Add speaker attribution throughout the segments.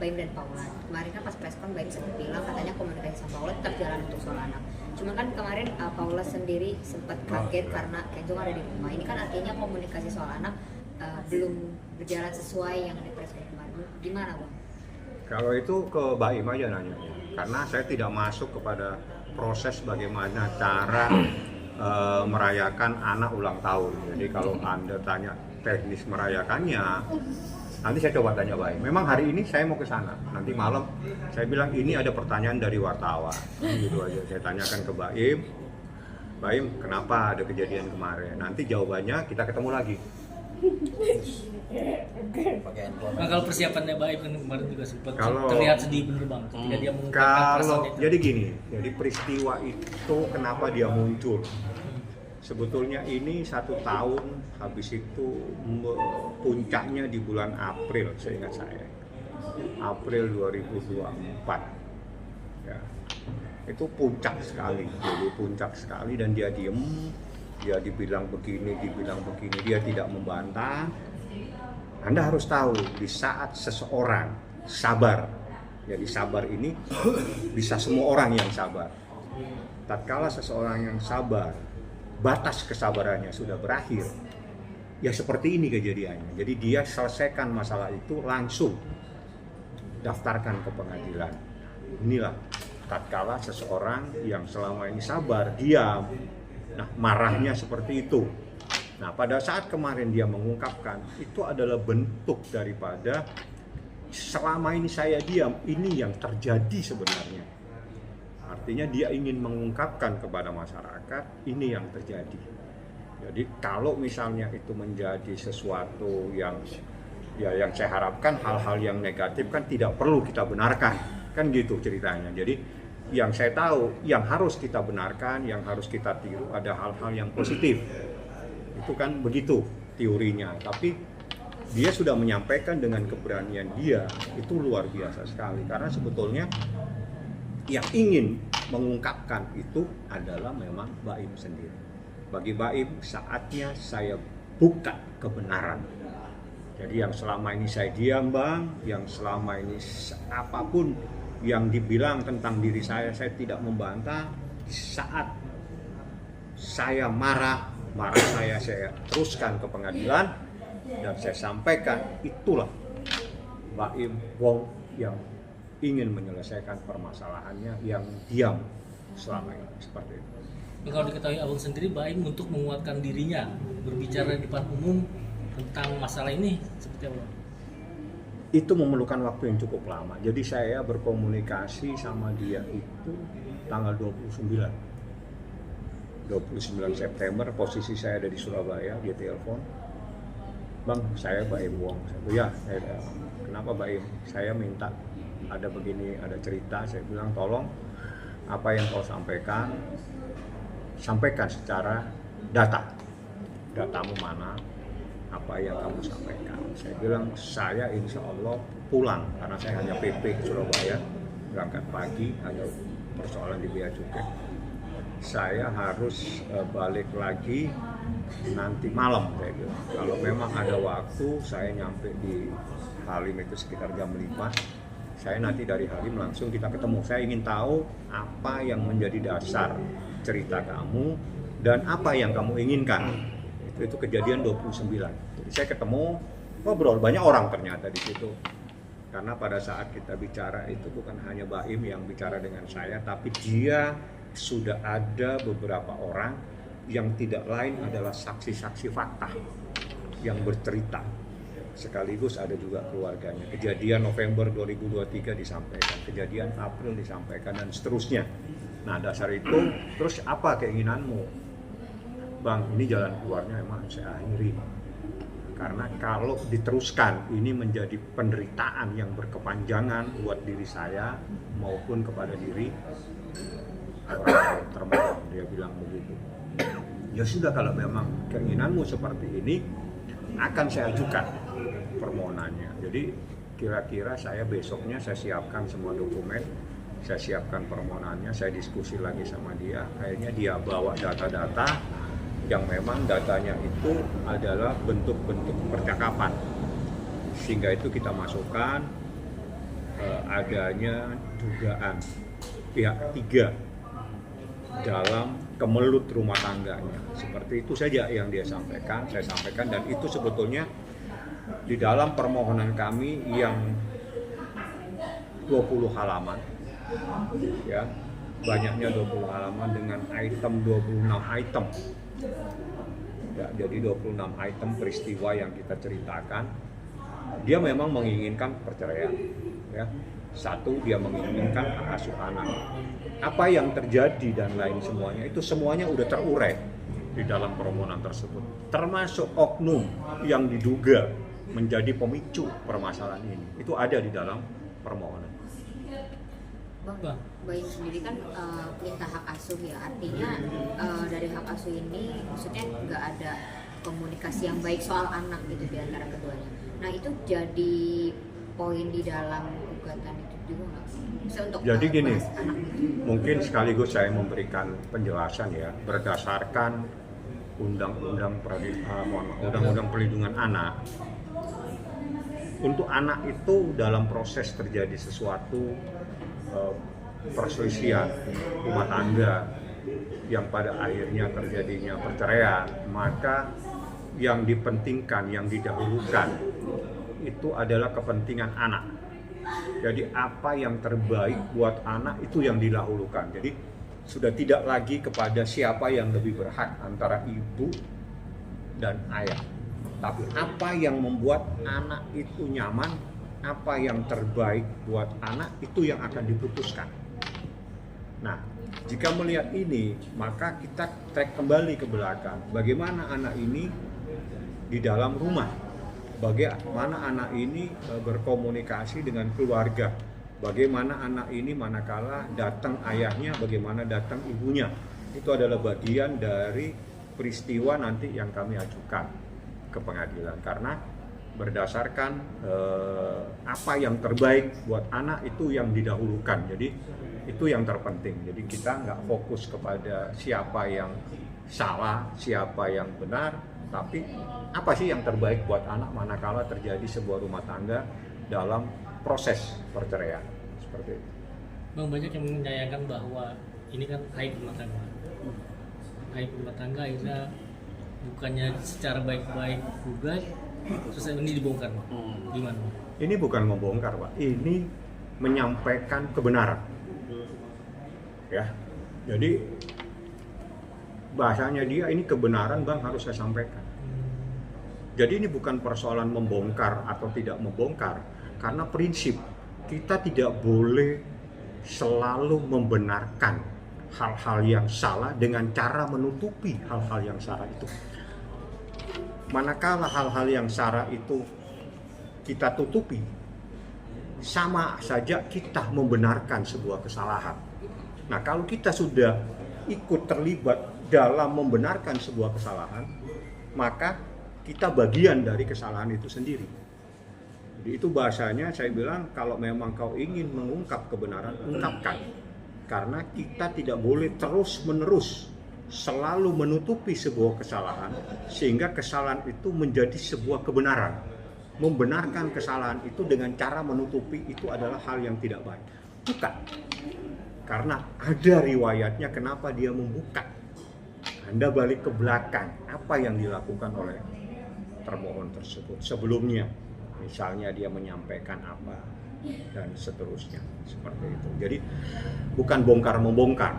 Speaker 1: Baim dan Paula. Kemarin kan pas preskon Baim sempat bilang katanya komunikasi sama Paula tetap jalan untuk soal anak. Cuma kan kemarin Paula sendiri sempat kaget karena Kenzo ada di rumah. Ini kan artinya komunikasi soal anak belum berjalan sesuai yang di preskon kemarin. Gimana Bang?
Speaker 2: Kalau itu ke Baim aja nanya, karena saya tidak masuk kepada proses bagaimana cara merayakan anak ulang tahun. Jadi kalau Anda tanya teknis merayakannya, nanti saya coba tanya Baim. Memang hari ini saya mau ke sana. Nanti malam saya bilang ini ada pertanyaan dari wartawan. Gitu aja. Saya tanyakan ke Baim. Baim, kenapa ada kejadian kemarin? Nanti jawabannya kita ketemu lagi.
Speaker 3: Nah, kalau persiapannya Baim kan kemarin juga sempat terlihat sedih bener Bang ketika dia mengungkapkan perasaannya itu.
Speaker 2: Jadi gini, jadi peristiwa itu kenapa dia muncul? Sebetulnya ini 1 tahun, habis itu puncaknya di bulan April, seingat saya. April 2024. Ya. Itu puncak sekali, jadi puncak sekali dan dia diem, dia dibilang begini, dia tidak membantah. Anda harus tahu, di saat seseorang sabar, jadi sabar ini bisa semua orang yang sabar. Tatkala seseorang yang sabar, batas kesabarannya sudah berakhir, ya seperti ini kejadiannya. Jadi dia selesaikan masalah itu langsung daftarkan ke pengadilan. Inilah tatkala seseorang yang selama ini sabar, diam, nah marahnya seperti itu. Nah pada saat kemarin dia mengungkapkan, itu adalah bentuk daripada selama ini saya diam, ini yang terjadi sebenarnya. Artinya dia ingin mengungkapkan kepada masyarakat, ini yang terjadi. Jadi kalau misalnya itu menjadi sesuatu yang yang saya harapkan, hal-hal yang negatif kan tidak perlu kita benarkan, kan gitu ceritanya. Jadi yang saya tahu, yang harus kita benarkan, yang harus kita tiru ada hal-hal yang positif. Itu kan begitu teorinya, tapi dia sudah menyampaikan dengan keberanian dia, itu luar biasa sekali. Karena sebetulnya yang ingin mengungkapkan itu adalah memang Baim sendiri. Bagi Baim, saatnya saya buka kebenaran. Jadi yang selama ini saya diam Bang, yang selama ini apapun yang dibilang tentang diri saya tidak membantah. Saat saya marah saya teruskan ke pengadilan dan saya sampaikan, itulah Baim Wong yang ingin menyelesaikan permasalahannya yang diam selama ini, seperti itu.
Speaker 3: Kalau diketahui Abang sendiri, Baim untuk menguatkan dirinya berbicara di depan umum tentang masalah ini seperti apa?
Speaker 2: Itu memerlukan waktu yang cukup lama. Jadi saya berkomunikasi sama dia itu tanggal 29 September, posisi saya ada di Surabaya, dia telepon, Bang, saya Baim Wong. Ya, kenapa Baim? Saya minta ada begini, ada cerita. Saya bilang, tolong apa yang kau sampaikan secara datamu mana, apa yang kamu sampaikan. Saya bilang, saya insya Allah pulang, karena saya hanya PP ke Surabaya, berangkat pagi, hanya persoalan di Bea Cukai. Saya harus balik lagi nanti malam, saya bilang. Kalau memang ada waktu, saya nyampe di Halim itu sekitar jam 5. Saya nanti dari Halim langsung kita ketemu. Saya ingin tahu apa yang menjadi dasar cerita kamu dan apa yang kamu inginkan. Itu kejadian 29. Jadi saya ketemu, ngobrol, banyak orang ternyata di situ. Karena pada saat kita bicara itu bukan hanya Baim yang bicara dengan saya, tapi dia sudah ada beberapa orang yang tidak lain adalah saksi-saksi fakta yang bercerita. Sekaligus ada juga keluarganya. Kejadian November 2023 disampaikan, kejadian April disampaikan, dan seterusnya. Nah dasar itu, terus apa keinginanmu? Bang, ini jalan keluarnya emang saya akhiri. Karena kalau diteruskan, ini menjadi penderitaan yang berkepanjangan buat diri saya maupun kepada diri orang termohon. Dia bilang begitu. Ya sudah, kalau memang keinginanmu seperti ini, akan saya ajukan permohonannya. Jadi kira-kira saya besoknya saya siapkan semua dokumen, saya siapkan permohonannya, saya diskusi lagi sama dia. Akhirnya dia bawa data-data yang memang datanya itu adalah bentuk-bentuk percakapan, sehingga itu kita masukkan. adanya dugaan pihak ketiga dalam kemelut rumah tangganya. Seperti itu saja yang saya sampaikan, dan itu sebetulnya di dalam permohonan kami yang 20 halaman, ya, banyaknya 20 halaman dengan item 26 item. Ya, jadi 26 item peristiwa yang kita ceritakan. Dia memang menginginkan perceraian, ya. Satu, dia menginginkan hak asuh anak. Apa yang terjadi dan lain semuanya udah terurai di dalam permohonan tersebut. Termasuk oknum yang diduga menjadi pemicu permasalahan ini. Itu ada di dalam permohonan.
Speaker 1: Bang, Baim sendiri kan minta hak asuh ya, artinya dari hak asuh ini maksudnya nggak ada komunikasi yang baik soal anak gitu di antara keduanya. Nah itu jadi poin di dalam gugatan itu juga nggak? Untuk
Speaker 2: jadi gini,
Speaker 1: anak itu.
Speaker 2: Mungkin sekaligus saya memberikan penjelasan ya, berdasarkan Undang-Undang Perlindungan Anak. Untuk anak itu dalam proses terjadi sesuatu perselisihan rumah tangga yang pada akhirnya terjadinya perceraian, maka yang dipentingkan, yang didahulukan itu adalah kepentingan anak. Jadi apa yang terbaik buat anak itu yang didahulukan. Jadi sudah tidak lagi kepada siapa yang lebih berhak antara ibu dan ayah, tapi apa yang membuat anak itu nyaman, apa yang terbaik buat anak itu yang akan diputuskan. Nah, jika melihat ini, maka kita track kembali ke belakang. Bagaimana anak ini di dalam rumah? Bagaimana anak ini berkomunikasi dengan keluarga? Bagaimana anak ini manakala datang ayahnya, bagaimana datang ibunya? Itu adalah bagian dari peristiwa nanti yang kami ajukan ke pengadilan. Karena berdasarkan apa yang terbaik buat anak itu yang didahulukan. Jadi itu yang terpenting. Jadi kita nggak fokus kepada siapa yang salah, siapa yang benar, tapi apa sih yang terbaik buat anak manakala terjadi sebuah rumah tangga dalam proses perceraian. Seperti itu.
Speaker 3: Bang, banyak yang menyayangkan bahwa ini kan aib rumah tangga. Aib rumah tangga akhirnya bukannya secara baik-baik gugat, terus ini dibongkar, Pak. Gimana?
Speaker 2: Ini bukan membongkar, Pak. Ini menyampaikan kebenaran. Ya. Jadi bahasanya dia ini kebenaran, Bang, harus saya sampaikan. Jadi ini bukan persoalan membongkar atau tidak membongkar, karena prinsip kita tidak boleh selalu membenarkan hal-hal yang salah dengan cara menutupi hal-hal yang salah itu. Manakala hal-hal yang salah itu kita tutupi, sama saja kita membenarkan sebuah kesalahan. Nah, kalau kita sudah ikut terlibat dalam membenarkan sebuah kesalahan, maka kita bagian dari kesalahan itu sendiri. Jadi itu bahasanya saya bilang, kalau memang kau ingin mengungkap kebenaran, ungkapkan. Karena kita tidak boleh terus-menerus selalu menutupi sebuah kesalahan, sehingga kesalahan itu menjadi sebuah kebenaran. Membenarkan kesalahan itu dengan cara menutupi itu adalah hal yang tidak baik. Bukan. Karena ada riwayatnya kenapa dia membuka. Anda balik ke belakang, apa yang dilakukan oleh termohon tersebut sebelumnya. Misalnya dia menyampaikan apa dan seterusnya, seperti itu. Jadi bukan bongkar-membongkar,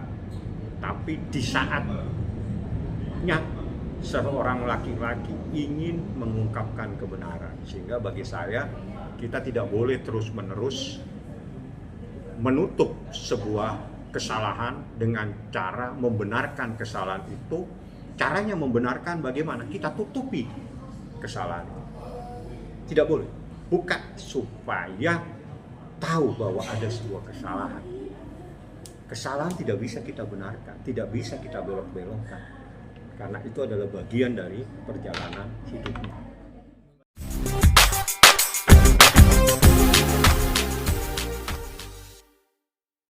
Speaker 2: tapi di saatnya seorang laki-laki ingin mengungkapkan kebenaran. Sehingga bagi saya, kita tidak boleh terus-menerus menutup sebuah kesalahan dengan cara membenarkan kesalahan itu. Caranya membenarkan bagaimana? Kita tutupi kesalahan itu. Tidak boleh. Bukan supaya tahu bahwa ada sebuah kesalahan. Kesalahan tidak bisa kita benarkan, tidak bisa kita belok-belokkan. Karena itu adalah bagian dari perjalanan hidupnya.